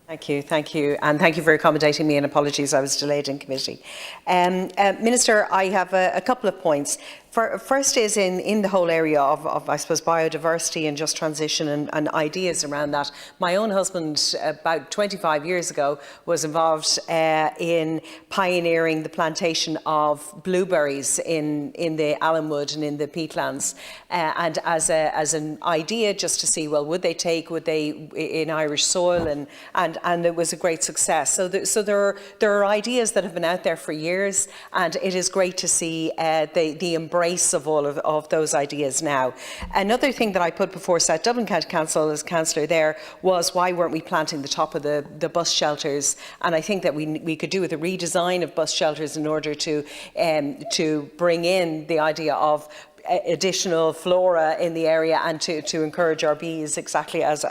Thank you, and thank you for accommodating me, and apologies I was delayed in committee. Minister, I have a couple of points. First is in the whole area of, I suppose, biodiversity and just transition and ideas around that. My own husband, about 25 years ago, was involved in pioneering the plantation of blueberries in the Allenwood and in the peatlands, and as an idea just to see, well, would they in Irish soil, and it was a great success. So there are ideas that have been out there for years, and it is great to see the embrace of all of those ideas now. Another thing that I put before South Dublin County Council as councillor there was, why weren't we planting the top of the bus shelters? And I think that we could do with a redesign of bus shelters in order to bring in the idea of additional flora in the area, and to encourage our bees, exactly as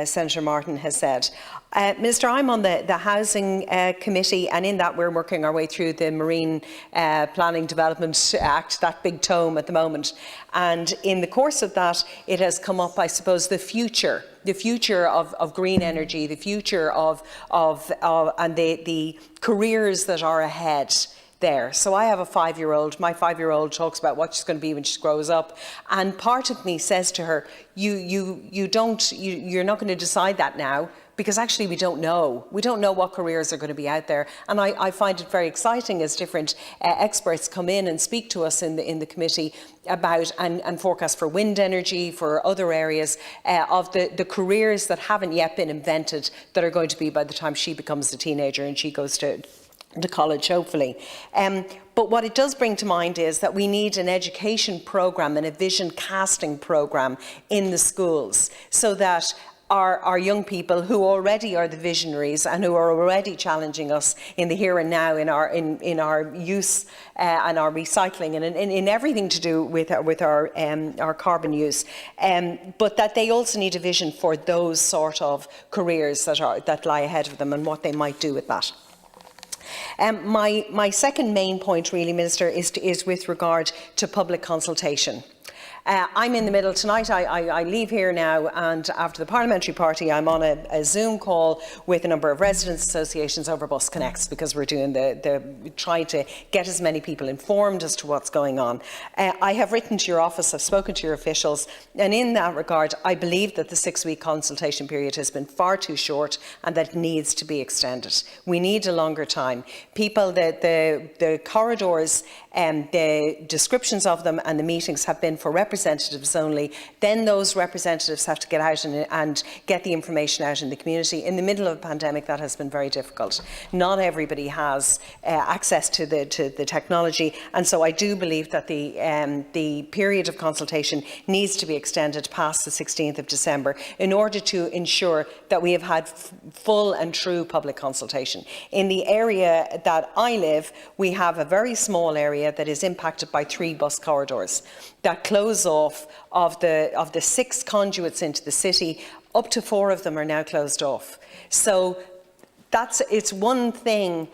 Senator Martin has said. Minister, I'm on the Housing Committee, and in that we're working our way through the Marine Planning Development Act, that big tome at the moment. And in the course of that, it has come up, I suppose, the future of green energy, the future of and the careers that are ahead there. So I have a 5-year-old. My 5-year-old talks about what she's going to be when she grows up, and part of me says to her, you're not going to decide that now, because actually we don't know what careers are going to be out there. And I find it very exciting as different experts come in and speak to us in the committee about and forecast for wind energy, for other areas of the careers that haven't yet been invented, that are going to be by the time she becomes a teenager and she goes to college, hopefully. But what it does bring to mind is that we need an education programme and a vision casting programme in the schools, so that our young people, who already are the visionaries and who are already challenging us in the here and now, in our use and our recycling, and in everything to do with our carbon use, but that they also need a vision for those sort of careers that lie ahead of them, and what they might do with that. My second main point, really, Minister, is with regard to public consultation. I'm in the middle tonight. I leave here now, and after the parliamentary party, I'm on a Zoom call with a number of residents' associations over Bus Connects, because we're doing trying to get as many people informed as to what's going on. I have written to your office, I've spoken to your officials, and in that regard, I believe that the 6-week consultation period has been far too short, and that needs to be extended. We need a longer time. People, the corridors and the descriptions of them and the meetings have been for representatives only. Then those representatives have to get out and get the information out in the community. In the middle of a pandemic, that has been very difficult. Not everybody has access to the technology, and so I do believe that the period of consultation needs to be extended past the 16th of December in order to ensure that we have had full and true public consultation. In the area that I live, we have a very small area that is impacted by 3 bus corridors that close off. Of the 6 conduits into the city, up to 4 of them are now closed off. So it's one thing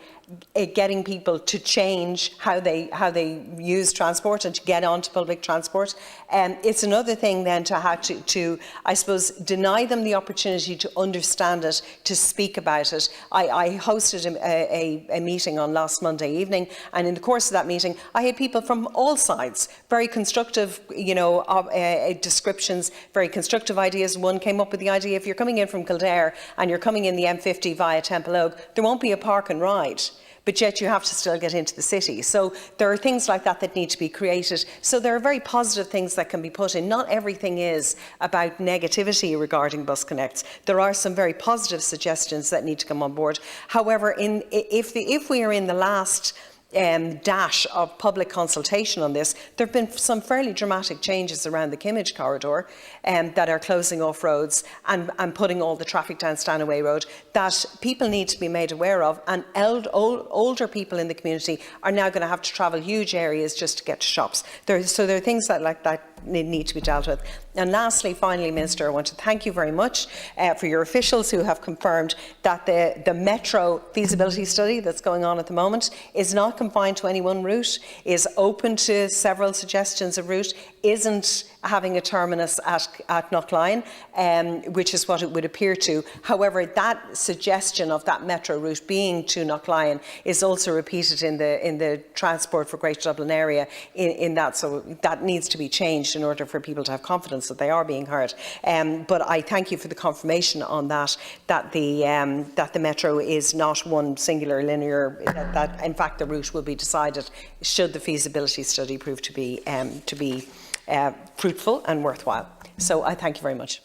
getting people to change how they use transport and to get onto public transport. It's another thing then to have to I suppose, deny them the opportunity to understand it, to speak about it. I hosted a meeting on last Monday evening, and in the course of that meeting, I had people from all sides, very constructive, descriptions, very constructive ideas. One came up with the idea, if you're coming in from Kildare and you're coming in the M50 via Temple Oak, there won't be a park and ride, but yet you have to still get into the city. So there are things like that need to be created. So there are very positive things that can be put in. Not everything is about negativity regarding Bus Connects. There are some very positive suggestions that need to come on board. However, if we are in the last dash of public consultation on this, there have been some fairly dramatic changes around the Kimmage corridor that are closing off roads and putting all the traffic down Stanaway Road, that people need to be made aware of, and older people in the community are now going to have to travel huge areas just to get to shops. So there are things that like that need to be dealt with. And lastly, finally, Minister, I want to thank you very much for your officials who have confirmed that the Metro feasibility study that's going on at the moment is not confined to any one route, is open to several suggestions of route, isn't having a terminus at Knockline, which is what it would appear to. However, that suggestion of that metro route being to Knockline is also repeated in the Transport for Greater Dublin area in that, so that needs to be changed in order for people to have confidence that they are being heard. But I thank you for the confirmation on that the metro is not one singular linear, that in fact the route will be decided should the feasibility study prove to be fruitful and worthwhile. So I thank you very much.